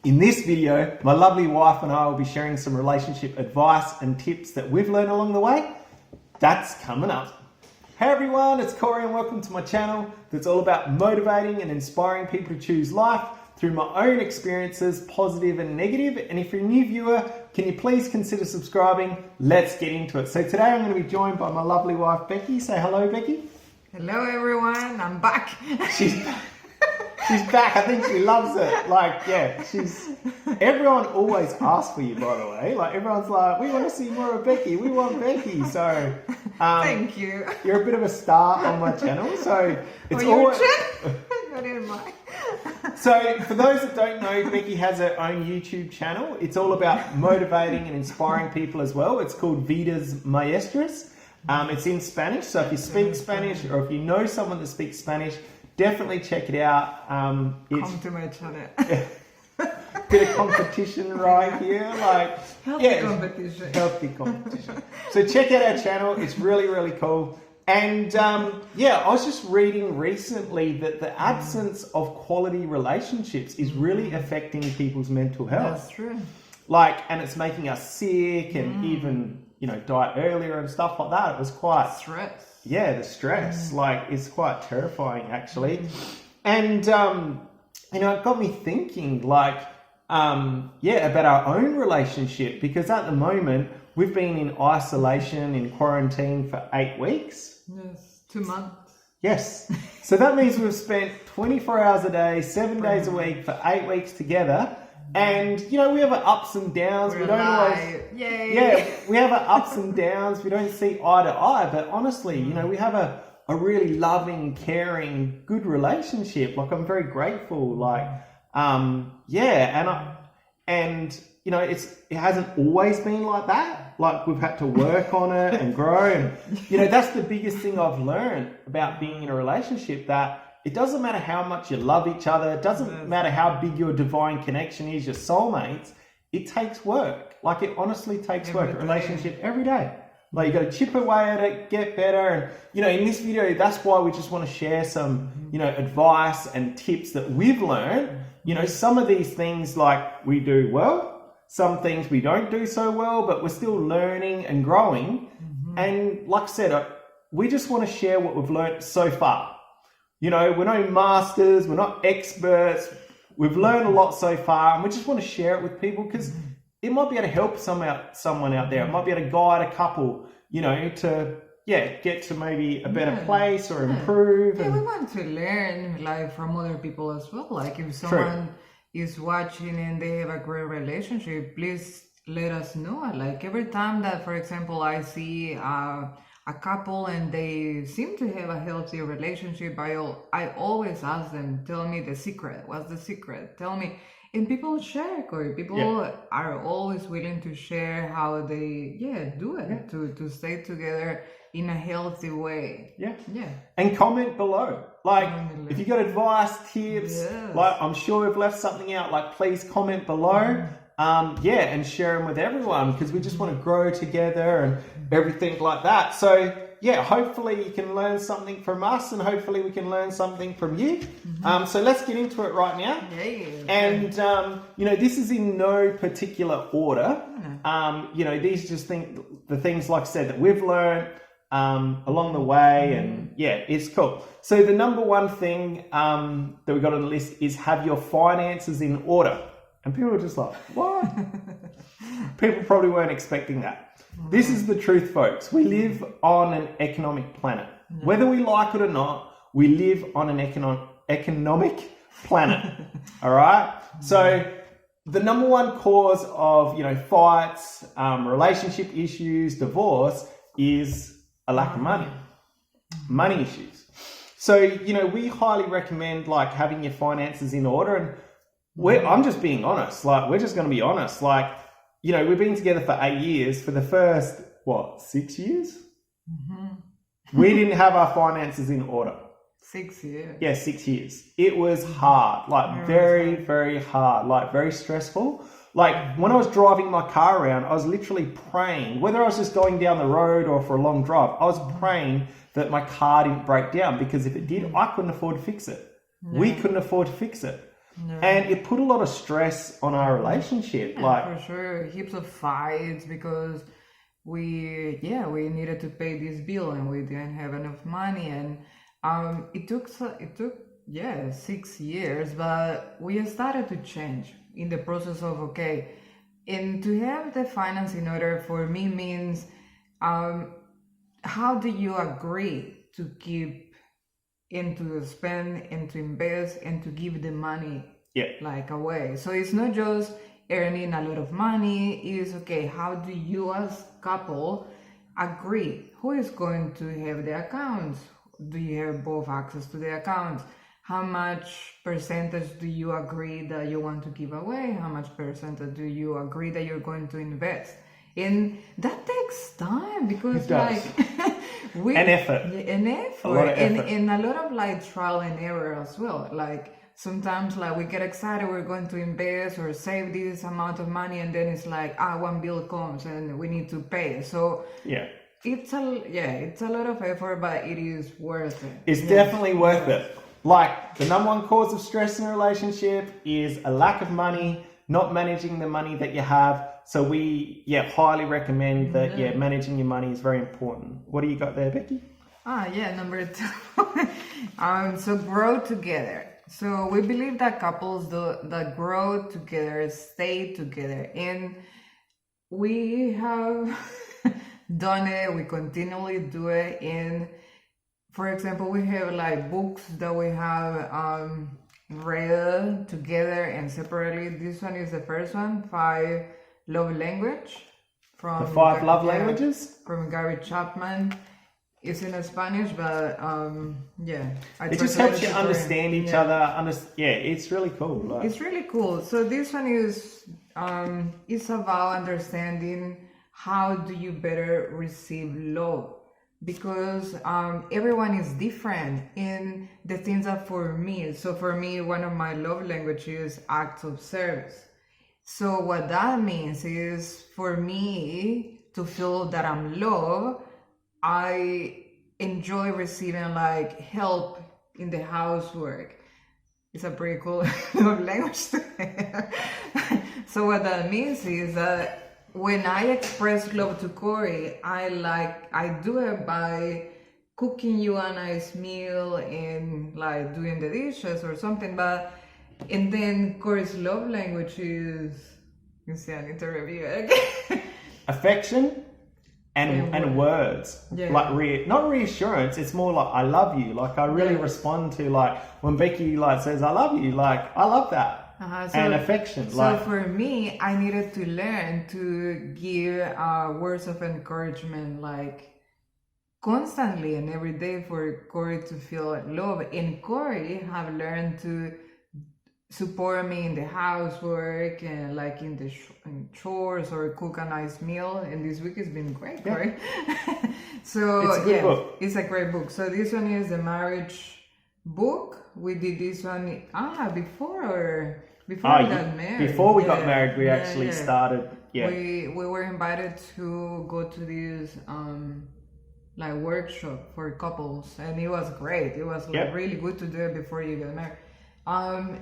In this video, my lovely wife and I will be sharing some relationship advice and tips that we've learned along the way. That's coming up. Hey everyone, it's Cory and welcome to my channel that's all about motivating and inspiring people to choose life through my own experiences, positive and negative. And if you're a new viewer, can you please consider subscribing? Let's get into it. So today I'm going to be joined by my lovely wife, Becky. Say hello, Becky. Hello everyone, I'm back. She's back. I think she loves it. Everyone always asks for you, by the way. Like, everyone's like, we want to see more of Becky. We want Becky. So, thank you. You're a bit of a star on my channel. So, it's always... Not in mine. So, for those that don't know, Becky has her own YouTube channel. It's all about motivating and inspiring people as well. It's called Vidas Maestras. It's in Spanish. So, if you speak Spanish or if you know someone that speaks Spanish, definitely check it out. Come to my channel. Bit of competition right here. Healthy competition. Healthy competition. So check out our channel. It's really, really cool. And I was just reading recently that the absence of quality relationships is really affecting people's mental health. That's true. And it's making us sick and even, die earlier and stuff like that. It was quite... Stress. Yeah, the stress, it's quite terrifying actually. And, it got me thinking about our own relationship, because at the moment we've been in isolation, in quarantine for 8 weeks. Yes, 2 months. Yes. So that means we've spent 24 hours a day, 7 days a week for 8 weeks together. And, we have our ups and downs. We don't always... Yay. Yeah, we have our ups and downs. We don't see eye to eye. But honestly, we have a really loving, caring, good relationship. I'm very grateful. It hasn't always been like that. We've had to work on it and grow. And, that's the biggest thing I've learned about being in a relationship, that it doesn't matter how much you love each other. It doesn't matter how big your divine connection is, your soulmates. It takes work. It honestly takes work. A relationship every day. You got to chip away at it, get better. And, in this video, that's why we just want to share some, advice and tips that we've learned. Some of these things we do well, some things we don't do so well, but we're still learning and growing. Mm-hmm. And like I said, we just want to share what we've learned so far. We're no masters, we're not experts. We've learned a lot so far, and we just want to share it with people because it might be able to help someone out there. It might be able to guide a couple, to get to maybe a better place or improve. Yeah, we want to learn from other people as well. If someone is watching and they have a great relationship, please let us know. Every time that, for example, I see a couple and they seem to have a healthy relationship, I always ask them, tell me the secret. What's the secret? Tell me. And people share, Cory. People are always willing to share how they do it to stay together in a healthy way. Yeah. And comment below. If you got advice, tips, I'm sure we've left something out. Please comment below. And share them with everyone, because we just want to grow together and everything like that. So hopefully you can learn something from us, and hopefully we can learn something from you. Mm-hmm. So let's get into it right now. And this is in no particular order. These are just the things, like I said, that we've learned along the way, and it's cool. So the number one thing that we got on the list is have your finances in order. And people are just like, what? People probably weren't expecting that. This is the truth, folks. We live on an economic planet. Whether we like it or not, we live on an economic planet. All right? So the number one cause of, fights, relationship issues, divorce is a lack of money. Money issues. So, we highly recommend having your finances in order. And I'm just being honest. We're just going to be honest. We've been together for 8 years. For the first, 6 years? Mm-hmm. We didn't have our finances in order. 6 years. Yeah, 6 years. It was hard. Very, very hard. Very stressful. When I was driving my car around, I was literally praying, whether I was just going down the road or for a long drive, I was praying that my car didn't break down, because if it did, I couldn't afford to fix it. We couldn't afford to fix it. And it put a lot of stress on our relationship. For sure, heaps of fights because we needed to pay this bill and we didn't have enough money, and it took 6 years, but we started to change in the process of and to have the finance in order for me means how do you agree to keep and to spend and to invest and to give the money away. So it's not just earning a lot of money, it's how do you as couple agree who is going to have the accounts? Do you have both access to the accounts? How much percentage do you agree that you want to give away? How much percentage do you agree that you're going to invest? And that takes time because an effort. An effort. A lot of effort. And a lot of trial and error as well. Sometimes we get excited, we're going to invest or save this amount of money, and then it's one bill comes and we need to pay. So it's a lot of effort, but it is worth it. It's definitely worth it. The number one cause of stress in a relationship is a lack of money, not managing the money that you have. So we highly recommend that managing your money is very important. What do you got there, Becky? Number 2. So grow together. So we believe that couples that grow together stay together, and we have done it. We continually do it. And for example, we have books that we have read together and separately. This one is the first one, 5 Love Language from the 5 Love Languages from Gary Chapman. It's in Spanish, but it just helps you understand each other. It's really cool. It's really cool. So this one is it's about understanding how do you better receive love, because everyone is different in the things that for me. So for me, one of my love languages is acts of service. So what that means is for me to feel that I'm loved, I enjoy receiving help in the housework. It's a pretty cool language to have. So what that means is that when I express love to Cory, I do it by cooking you a nice meal and doing the dishes or something. And then Cory's love language is, I need to review it. Affection and words. Not reassurance, it's more I love you. I really respond to when Becky says I love you, I love that. And affection. So for me, I needed to learn to give words of encouragement constantly and every day for Cory to feel love. And Cory have learned to support me in the housework and in the chores or cook a nice meal. And this week has been great, Cory. So it's a good book. It's a great book. So this one is the marriage book. We did this one before we got married. Before we got married, we actually started. We were invited to go to this workshop for couples, and it was great. It was really good to do it before you get married.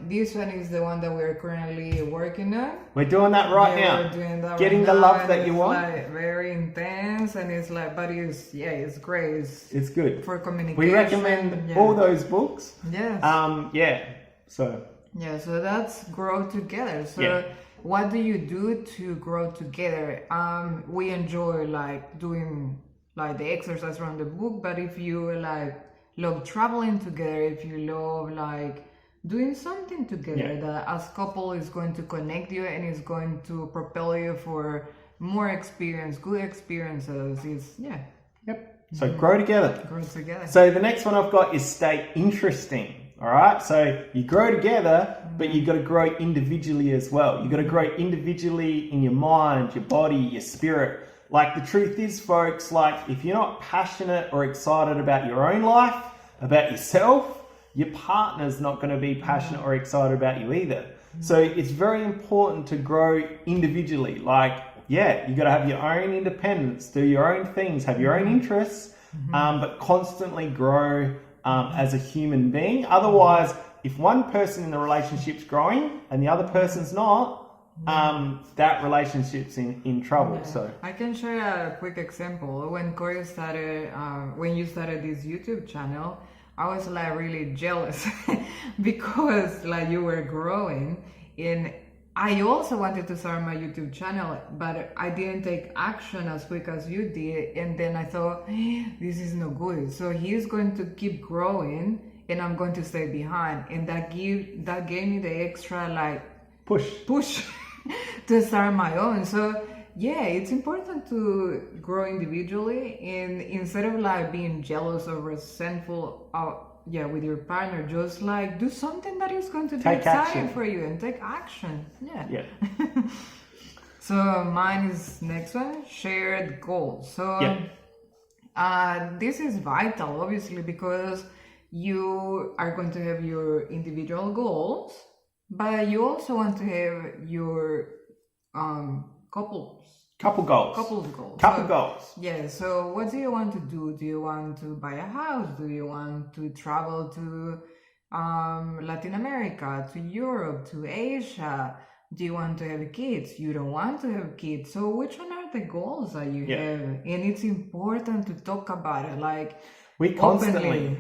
This one is the one that we're currently working on. We're doing that right now. We're doing that Getting right the now, love that you want. Very intense, and it's but it's great. It's good for communication. We recommend all those books. Yes. So that's grow together. So what do you do to grow together? We enjoy doing the exercise around the book, but if you love traveling together, if you love doing something together that as couple is going to connect you and is going to propel you for more experience, good experiences. So grow together. Grow together. So the next one I've got is stay interesting. All right. So you grow together, but you got to grow individually as well. You got to grow individually in your mind, your body, your spirit. The truth is, folks, if you're not passionate or excited about your own life, about yourself, your partner's not going to be passionate or excited about you either. So it's very important to grow individually. You got to have your own independence, do your own things, have your own interests, but constantly grow as a human being. Otherwise, if one person in the relationship's growing and the other person's not, that relationship's in trouble. Yeah. So I can share a quick example. When Cory started, when you started this YouTube channel, I was like really jealous because like you were growing, and I also wanted to start my YouTube channel, but I didn't take action as quick as you did. And then I thought, this is no good. So he's going to keep growing and I'm going to stay behind. And that gave me the extra like push to start my own. So yeah, it's important to grow individually, and instead of like being jealous or resentful with your partner, just like do something that is going to be exciting for you and take action. Yeah. So mine is next one, shared goals. So this is vital, obviously, because you are going to have your individual goals, but you also want to have your couples goals. Yeah, so what do you want to do? Do you want to buy a house? Do you want to travel to Latin America, to Europe, to Asia? Do you want to have kids? You don't want to have kids. So which one are the goals that you have? And it's important to talk about it. Like we constantly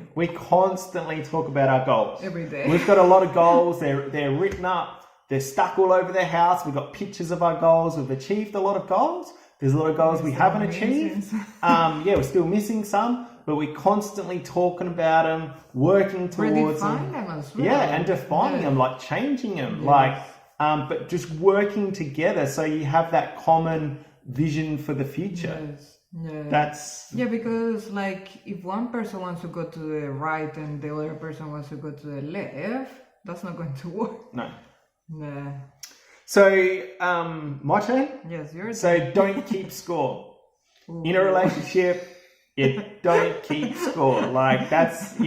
talk about our goals every day. We've got a lot of goals. They're written up. They're stuck all over the house. We've got pictures of our goals. We've achieved a lot of goals. There's a lot of goals we haven't achieved. We're still missing some, but we're constantly talking about them, working towards them. As well. Yeah, and defining them, like changing them, but just working together so you have that common vision for the future. Yeah. Because like if one person wants to go to the right and the other person wants to go to the left, that's not going to work. No. Yeah. So, my turn? Yes, yours. So don't keep score. In a relationship, you don't keep score. Like that's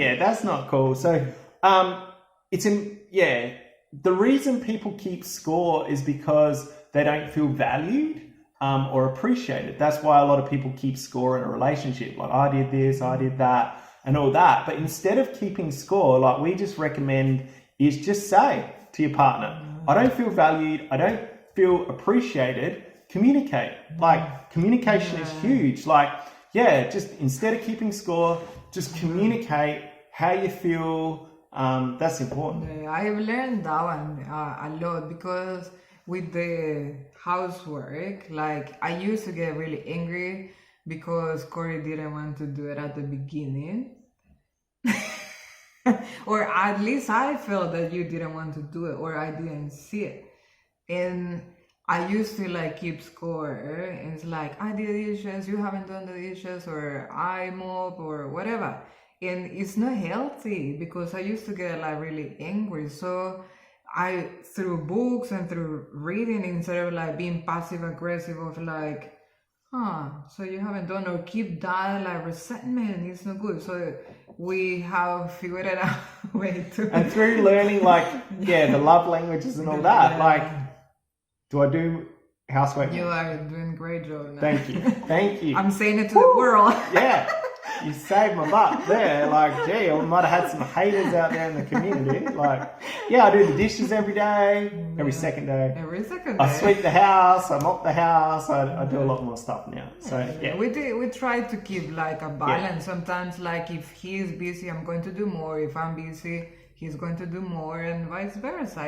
not cool. So, the reason people keep score is because they don't feel valued or appreciated. That's why a lot of people keep score in a relationship. Like I did this, I did that, and all that. But instead of keeping score, like we just recommend is just say to your partner, I don't feel valued, I don't feel appreciated. Communicate. Like communication is huge. Like, just instead of keeping score, just communicate how you feel. That's important. Yeah, I've learned that one a lot because with the housework, like I used to get really angry because Cory didn't want to do it at the beginning. Or at least I felt that you didn't want to do it, or I didn't see it. And I used to like keep score, and it's like I did the dishes, you haven't done the dishes, or I mop or whatever. And it's not healthy because I used to get like really angry. So I, through books and through reading, instead of like being passive aggressive of like, so you haven't done, or keep that like resentment, it's not good. So we have figured it out a way to. And through learning like, the love languages and all that, like, do I do housework? You are doing a great job now. Thank you. I'm saying it to the world. Yeah. You saved my butt there. Like, gee, I might have had some haters out there in the community. Like, I do the dishes every day, every second day. I sweep the house, I mop the house, I do a lot more stuff now. So, We try to keep like a balance. Sometimes, like, if he's busy, I'm going to do more. If I'm busy, he's going to do more, and vice versa.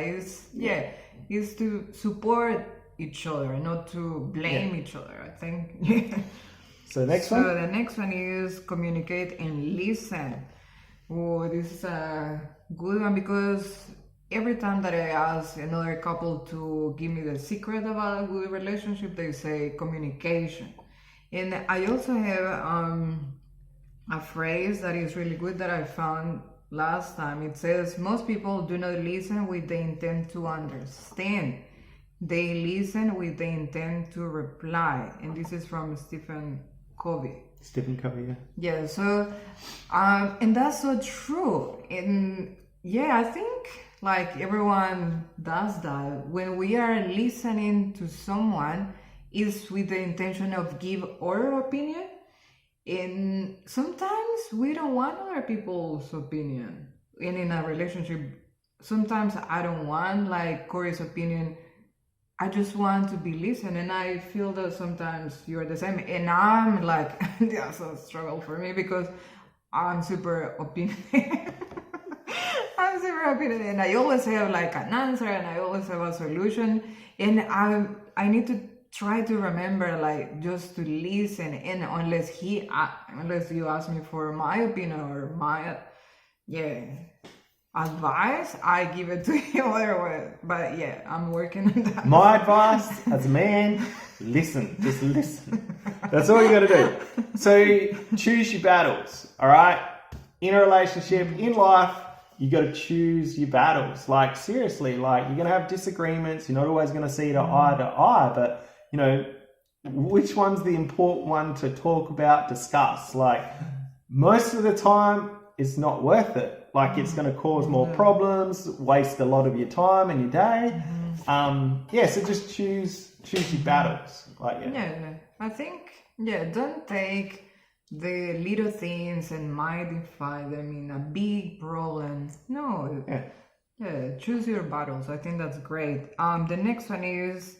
It's to support each other, not to blame each other, I think. So the next one? So the next one is communicate and listen. Oh, this is a good one because every time that I ask another couple to give me the secret about a good relationship, they say communication. And I also have a phrase that is really good that I found last time. It says, most people do not listen with the intent to understand. They listen with the intent to reply. And this is from Stephen Covey. Yeah, so and that's so true. And I think like everyone does that. When we are listening to someone, is with the intention of give our opinion, and sometimes we don't want other people's opinion. And in a relationship, sometimes I don't want like Cory's opinion. I just want to be listened, and I feel that sometimes you're the same. And I'm like, that's a struggle for me because I'm super opinionated. I'm super opinionated, and I always have like an answer, and I always have a solution. And I need to try to remember like just to listen. And unless you ask me for my opinion or my advice, I give it to you otherwise. But yeah, I'm working on that. My advice as a man, listen, just listen. That's all you got to do. So choose your battles, all right? In a relationship, in life, you got to choose your battles. Like seriously, like you're going to have disagreements. You're not always going to see eye to eye, but you know, which one's the important one to talk about, discuss? Like most of the time, it's not worth it. Like it's going to cause more problems, waste a lot of your time and your day. So just choose your battles. Like I think don't take the little things and magnify them in a big problem. No, choose your battles. I think that's great. The next one is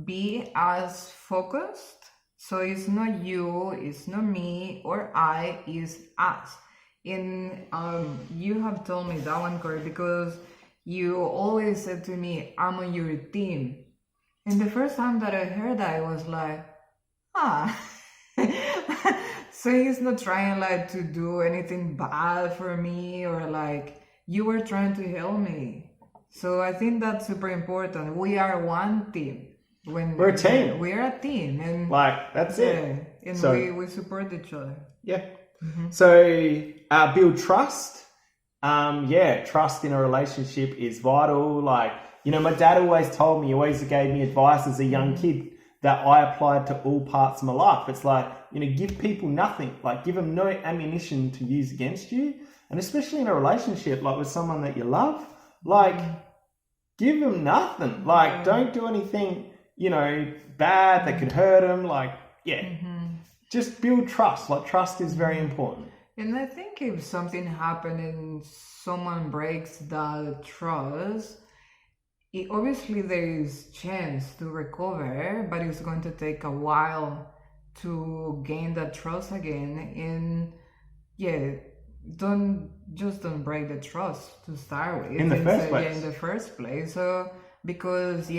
be as focused. So it's not you, it's not me or I, it's us. And you have told me that one, Cory, because you always said to me, I'm on your team. And the first time that I heard that, I was like, so he's not trying like to do anything bad for me, or like you were trying to help me. So I think that's super important. We are one team. We're a team. We are a team, and like that's it. And so, we support each other. Yeah. So build trust. Trust in a relationship is vital. Like, you know, my dad always told me, he always gave me advice as a young kid that I applied to all parts of my life. It's like, you know, give people nothing. Like, give them no ammunition to use against you. And especially in a relationship, like with someone that you love, like, give them nothing. Like, don't do anything, you know, bad that could hurt them. Like, just build trust. Like, trust is very important. And I think if something happened and someone breaks that trust, obviously there is chance to recover, but it's going to take a while to gain that trust again. And don't break the trust to start with. In the first place. In the first place. So because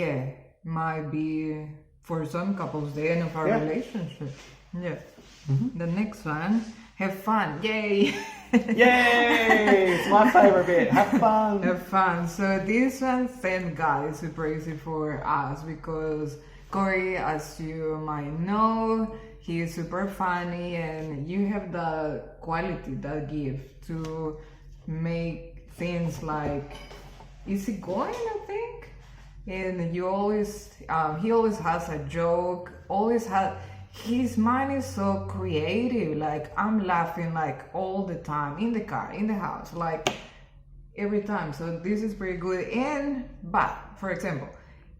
might be for some couples the end of our relationship. The next one, have fun. Yay! Yay! It's my favorite bit. Have fun. Have fun. So this one, thank God, is super easy for us because Cory, as you might know, he is super funny, and you have the quality, that gift to make things like easygoing, I think. And you always, he always has a joke. His mind is so creative. Like, I'm laughing like all the time, in the car, in the house, like every time. So this is pretty good. But for example,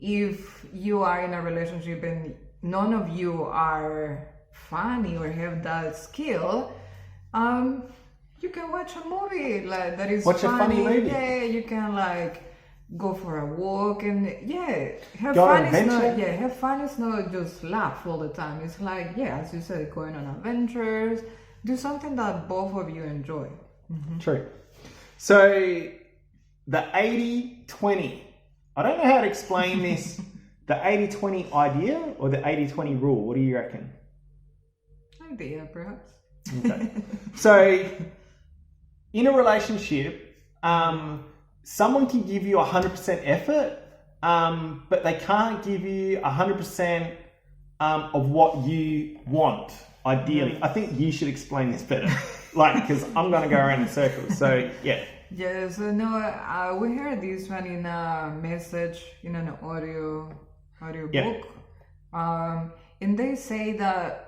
if you are in a relationship and none of you are funny or have that skill, you can watch a movie like that is watch funny. A funny movie. Yeah, you can like go for a walk and have go fun. on an adventure. Have fun is not just laugh all the time. It's like as you said, going on adventures. Do something that both of you enjoy. True. So the 80-20. I don't know how to explain this. The 80-20 idea or the 80-20 rule. What do you reckon? Idea, perhaps. Okay. So in a relationship, someone can give you 100% effort, but they can't give you 100% of what you want, ideally. I think you should explain this better, because I'm going to go around in circles. So, yeah. Yeah, so no, we heard this one in a message, in an audio book. And they say that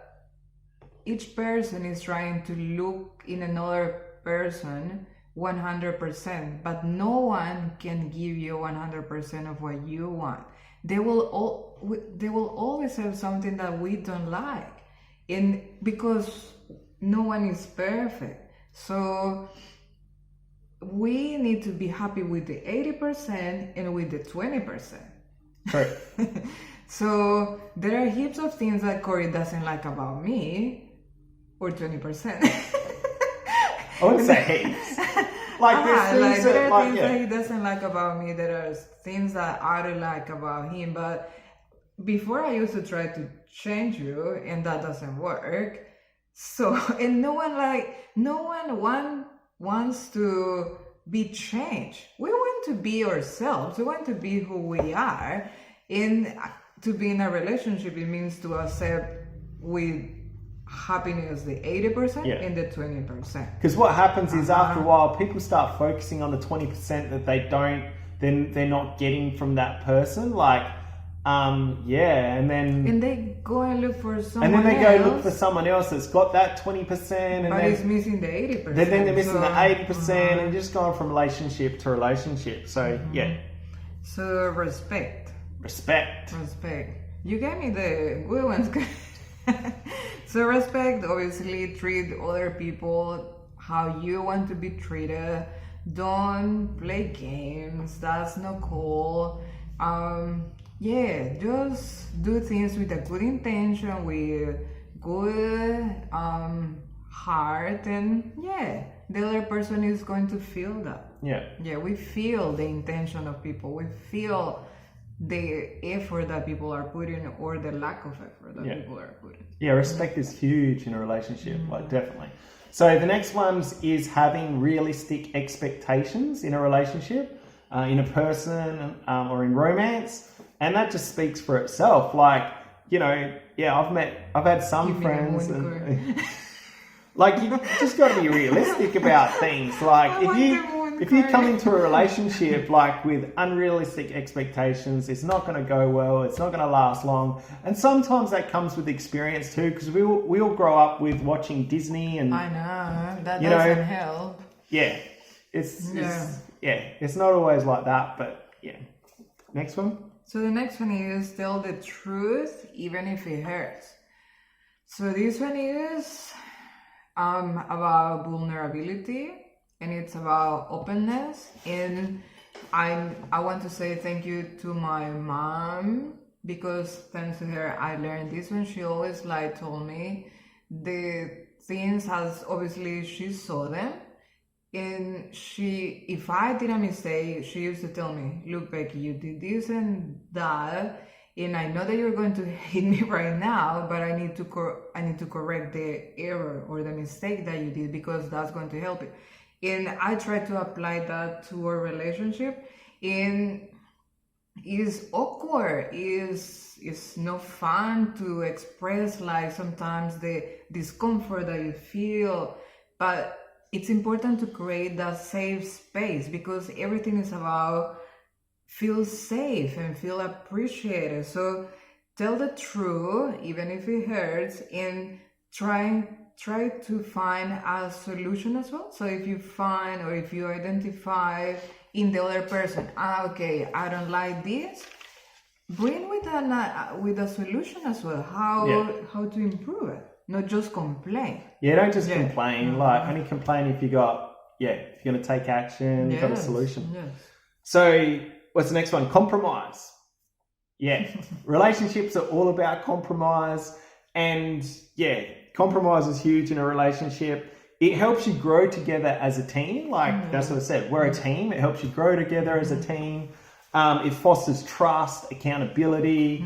each person is trying to look in another person 100%, but no one can give you 100% of what you want. They will always have something that we don't like, and because no one is perfect. So we need to be happy with the 80% and with the 20%. True. So there are heaps of things that Cory doesn't like about me, or 20%. I wouldn't say heaps. Like there's things there are things that he doesn't like about me. There are things that I don't like about him. But before I used to try to change you, and that doesn't work. So, and no one wants to be changed. We want to be ourselves. We want to be who we are. And to be in a relationship, it means to accept with happiness the 80% and the 20%. Because what happens is after a while, people start focusing on the 20% that then they're not getting from that person. Like, and they go and look for someone else. And then they go look for someone else that's got that 20%. But it's missing the 80%. Then they're missing the 80% and just going from relationship to relationship. So, So, respect. You gave me the good ones. So, respect, obviously, treat other people how you want to be treated. Don't play games. That's not cool. Just do things with a good intention, with good heart, and the other person is going to feel that. We feel the intention of people. We feel the effort that people are putting, or the lack of effort that people are putting. Respect is huge in a relationship, like definitely. So the next one is having realistic expectations in a relationship, in a person, or in romance. And that just speaks for itself. Like, I've had some friends and like, you just got to be realistic about things. Like, if you come into a relationship like with unrealistic expectations, it's not going to go well. It's not going to last long. And sometimes that comes with experience too, because we all grow up with watching Disney, and I know that doesn't help. It's not always like that, but Next one. So the next one is tell the truth even if it hurts. So this one is about vulnerability, and it's about openness. And I want to say thank you to my mom, because thanks to her I learned this one. She always told me the things as obviously she saw them. And if I did a mistake, she used to tell me, look, Becky, you did this and that, and I know that you're going to hate me right now, but I need to correct the error or the mistake that you did, because that's going to help it. And I try to apply that to our relationship, and it's awkward. It's not fun to express sometimes the discomfort that you feel, but it's important to create that safe space, because everything is about feel safe and feel appreciated. So tell the truth, even if it hurts, and try to find a solution as well. So if you find, or if you identify in the other person, okay, I don't like this, bring with a solution as well, how to improve it. Not just complain. Don't just complain. Only complain if if you're going to take action, you've got a solution. Yes. So what's the next one? Compromise. Relationships are all about compromise. And compromise is huge in a relationship. It helps you grow together as a team. That's what I said. We're a team. It helps you grow together as a team. It fosters trust, accountability,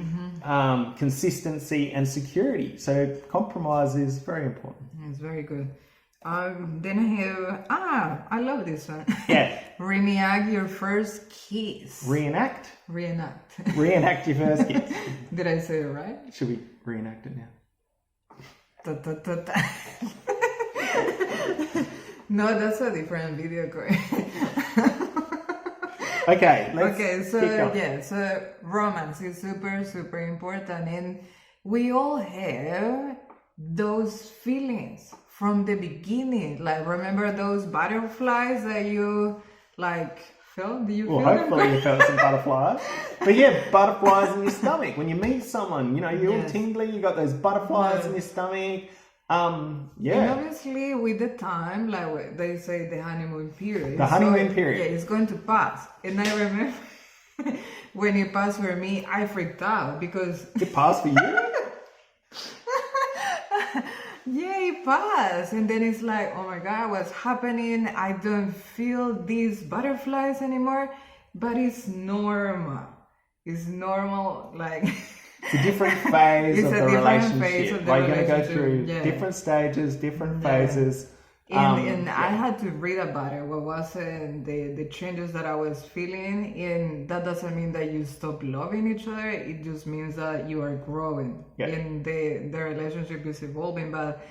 consistency, and security. So compromise is very important. It's very good. Then I have, I love this one. Reenact your first kiss. Reenact? Reenact. Reenact your first kiss. Did I say it right? Should we reenact it now? No, that's a different video, Cory. Okay, so romance is super, super important, and we all have those feelings from the beginning. Remember those butterflies that you felt? Do you feel them? Hopefully you felt some butterflies. But butterflies in your stomach. When you meet someone, you're all tingly, you got those butterflies in your stomach. And Yeah. obviously, with the time, like they say, the honeymoon period. The honeymoon period. Yeah, it's going to pass. And I remember when it passed for me, I freaked out because It passed for you? yeah, it passed. And then it's like, oh my God, what's happening? I don't feel these butterflies anymore. But it's normal. It's normal, like It's a different phase It's of a the different relationship. phase of the Like you're going to go relationship, through yeah. different stages, different Yeah. phases. And I had to read about it. What was the changes that I was feeling? And that doesn't mean that you stop loving each other. It just means that you are growing. Yeah. And the relationship is evolving. But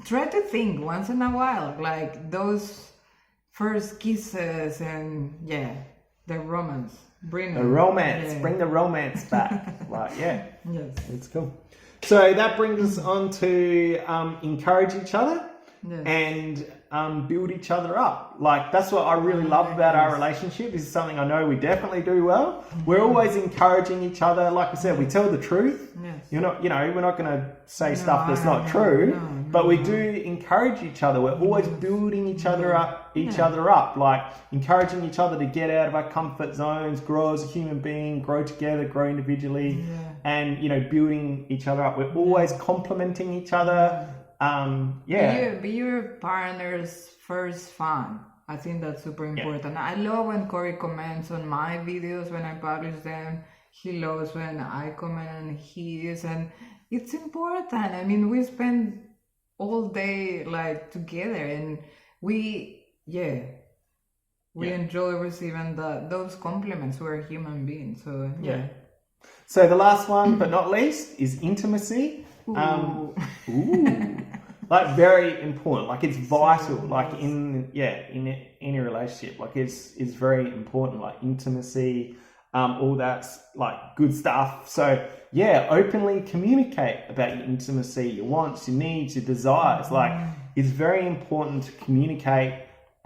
try to think once in a while, like those first kisses and the romance. Bring The it. romance. Yeah. Bring the romance back. Like, yeah. Yes. It's cool. So that brings us on to encourage each other Yes. and build each other up. Like, that's what I really love about our relationship. This is something I know we definitely do well. We're always encouraging each other. Like I said, we tell the truth. Yes. We're not going to say stuff that's not no, true, no, but we do encourage each other. We're always building each other up, like encouraging each other to get out of our comfort zones, grow as a human being, grow together, grow individually, and building each other up. We're always complimenting each other. Be your partner's first fan. I think that's super important. I love when Cory comments on my videos when I publish them. He loves when I comment on his, and it's important. I mean, we spend all day like together, and we enjoy receiving those compliments. We're human beings, so So the last one, but not least, is intimacy. Like very important. Like it's vital. Like in any relationship, like it's very important. Like intimacy, all that's like good stuff. So openly communicate about your intimacy, your wants, your needs, your desires. Like it's very important to communicate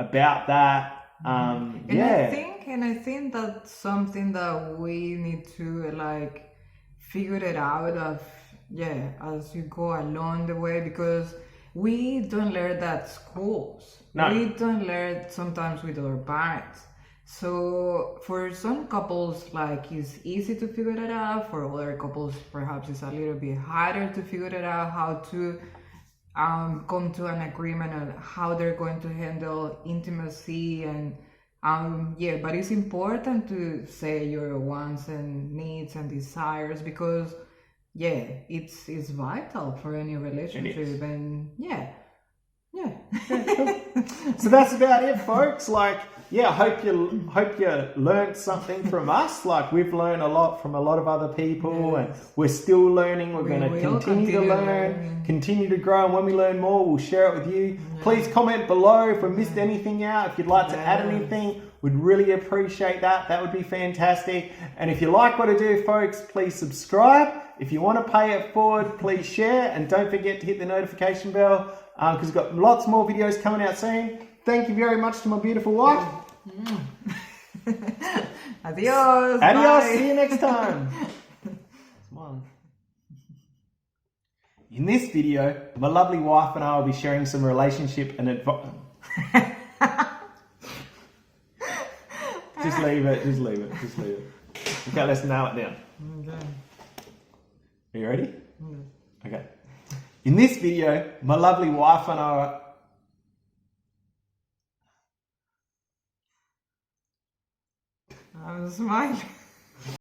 about that. I think that's something that we need to like figure it out as you go along the way, because we don't learn that schools. No. We don't learn sometimes with our parents. So for some couples, like it's easy to figure it out. For other couples, perhaps it's a little bit harder to figure it out how to come to an agreement on how they're going to handle intimacy and but it's important to say your wants and needs and desires, because it's vital for any relationship. And So that's about it, folks. Like, hope you learned something from us. Like we've learned a lot from a lot of other people, and we're still learning. We're going to continue to learn, continue to grow, and when we learn more, we'll share it with you. Please comment below if we missed anything out. If you'd like to add anything, we'd really appreciate that. That would be fantastic. And if you like what I do, folks, please subscribe. If you want to pay it forward, please share, and don't forget to hit the notification bell, because we've got lots more videos coming out soon. Thank you very much to my beautiful wife. Adios. Adios. Bye. See you next time. Smile. In this video, my lovely wife and I will be sharing some relationship and advice. Just leave it. Okay, let's nail it down. Okay. Are you ready? Okay. In this video, my lovely wife and I... I'm smiling.